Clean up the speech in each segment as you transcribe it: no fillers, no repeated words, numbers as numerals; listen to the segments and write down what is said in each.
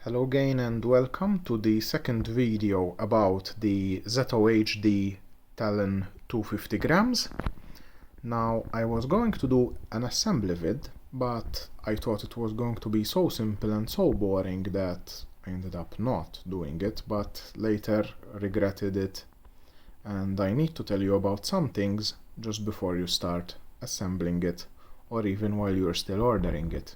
Hello again and welcome to the second video about the ZOHD Talon 250 grams. Now I was going to do an assembly vid, but I thought it was going to be so simple and so boring that I ended up not doing it, but later regretted it, and I need to tell you about some things just before you start assembling it, or even while you're still ordering it.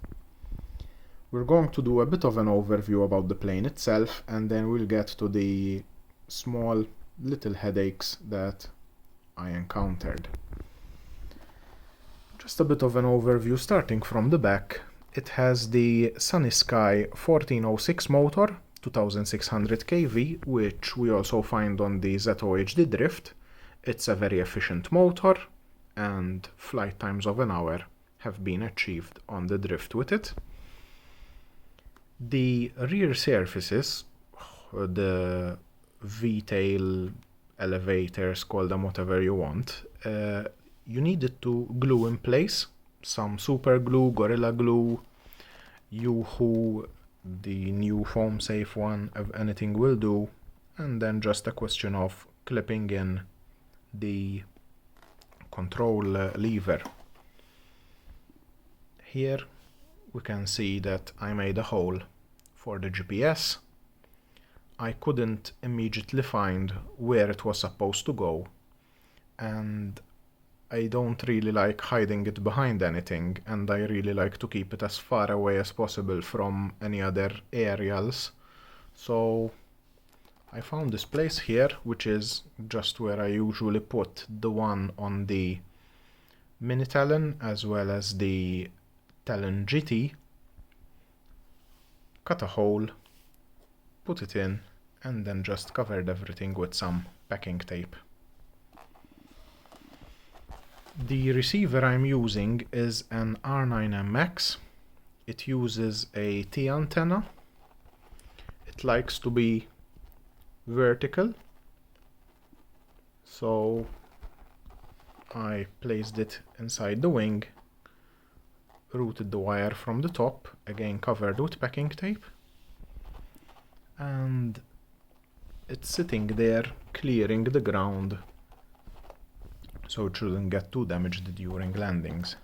We're going to do a bit of an overview about the plane itself, and then we'll get to the small little headaches that I encountered. Just a bit of an overview starting from the back. It has the Sunny Sky 1406 motor, 2600 kV, which we also find on the ZOHD Drift. It's a very efficient motor, and flight times of an hour have been achieved on the Drift with it. The rear surfaces, the V-tail elevators, call them whatever you want, you needed to glue in place. Some super glue, Gorilla Glue, Yoo-hoo, the new foam safe one, anything will do, and then just a question of clipping in the control lever. Here we can see that I made a hole for the GPS. I couldn't immediately find where it was supposed to go, and I don't really like hiding it behind anything, and I really like to keep it as far away as possible from any other aerials. So I found this place here, which is just where I usually put the one on the Mini Talon as well as the Talon GT. Cut a hole, put it in, and then just covered everything with some packing tape. The receiver I'm using is an R9MX. It uses a T antenna. It likes to be vertical, so I placed it inside the wing, routed the wire from the top, again covered with packing tape, and it's sitting there clearing the ground so it shouldn't get too damaged during landings.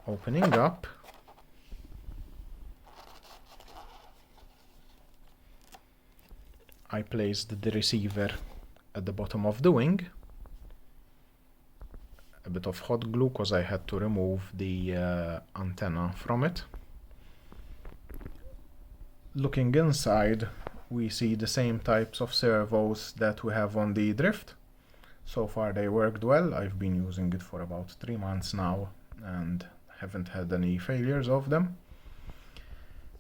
Opening up, I placed the receiver at the bottom of the wing. A bit of hot glue because I had to remove the antenna from it. Looking inside, we see the same types of servos that we have on the Drift. So far they worked well. I've been using it for about 3 months now and haven't had any failures of them.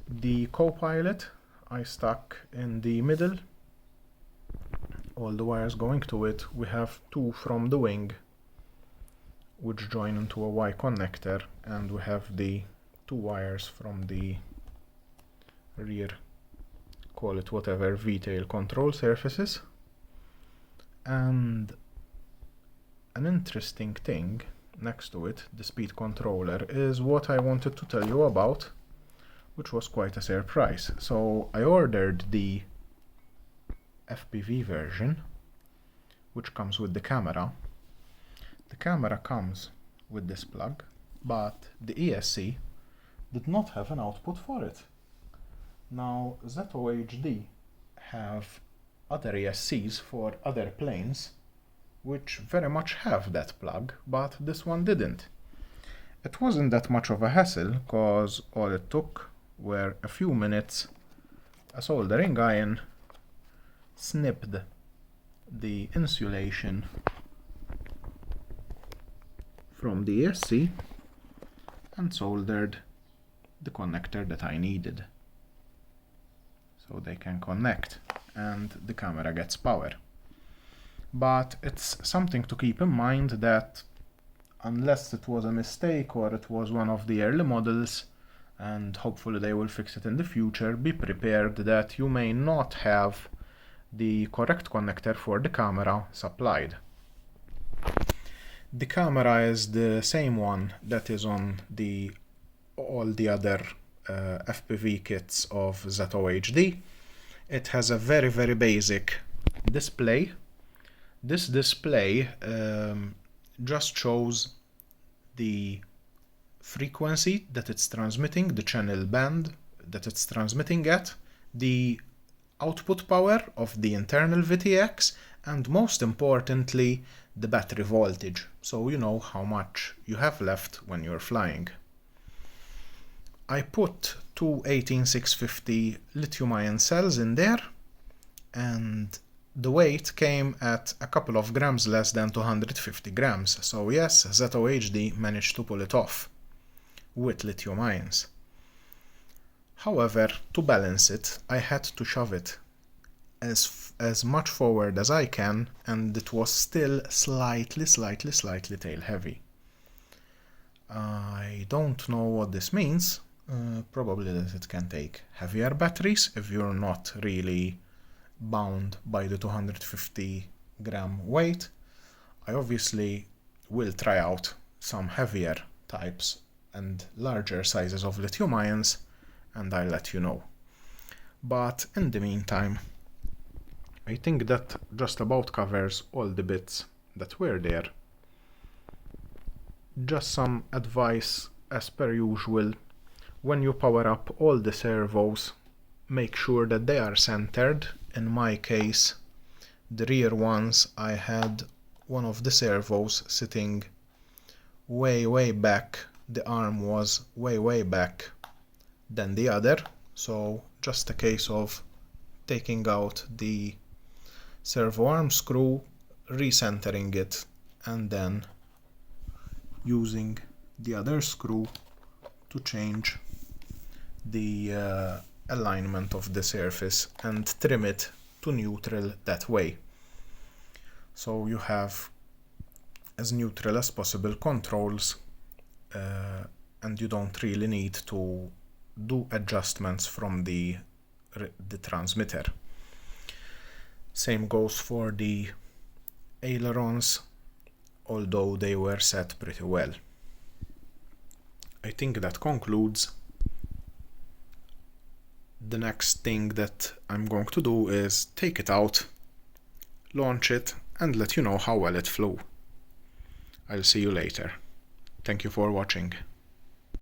The co-pilot I stuck in the middle. All the wires going to it. We have 2 from the wing, which join into a Y connector, and we have the 2 wires from the rear, call it whatever, V-tail control surfaces. And an interesting thing next to it, the speed controller, is what I wanted to tell you about, which was quite a surprise. So I ordered the FPV version, which comes with the camera. The camera comes with this plug, but the ESC did not have an output for it. Now ZOHD have other ESCs for other planes which very much have that plug, but this one didn't. It wasn't that much of a hassle, cause all it took were a few minutes. A soldering iron snipped the insulation from the ESC and soldered the connector that I needed, so they can connect and the camera gets power. But it's something to keep in mind that unless it was a mistake or it was one of the early models, and hopefully they will fix it in the future, be prepared that you may not have the correct connector for the camera supplied. The camera is the same one that is on all the other FPV kits of ZOHD. It has a very, very basic display. This display just shows the frequency that it's transmitting, the channel band that it's transmitting at, the output power of the internal VTX, and most importantly, the battery voltage, so you know how much you have left when you're flying. I put two 18650 lithium-ion cells in there, and the weight came at a couple of grams less than 250 grams, so yes, ZOHD managed to pull it off with lithium ions. However, to balance it, I had to shove it as much forward as I can, and it was still slightly tail heavy. I don't know what this means. Probably that it can take heavier batteries if you're not really bound by the 250 gram weight. I obviously will try out some heavier types and larger sizes of lithium ions, and I'll let you know. But in the meantime, I think that just about covers all the bits that were there. Just some advice as per usual: when you power up all the servos, make sure that they are centered. In my case, the rear ones, I had one of the servos sitting way back, the arm was way back than the other, so just a case of taking out the servo arm screw, recentering it, and then using the other screw to change the alignment of the surface and trim it to neutral that way. So you have as neutral as possible controls, and you don't really need to do adjustments from the transmitter. Same goes for the ailerons, although they were set pretty well. I think that concludes. The next thing that I'm going to do is take it out, launch it, and let you know how well it flew. I'll see you later. Thank you for watching.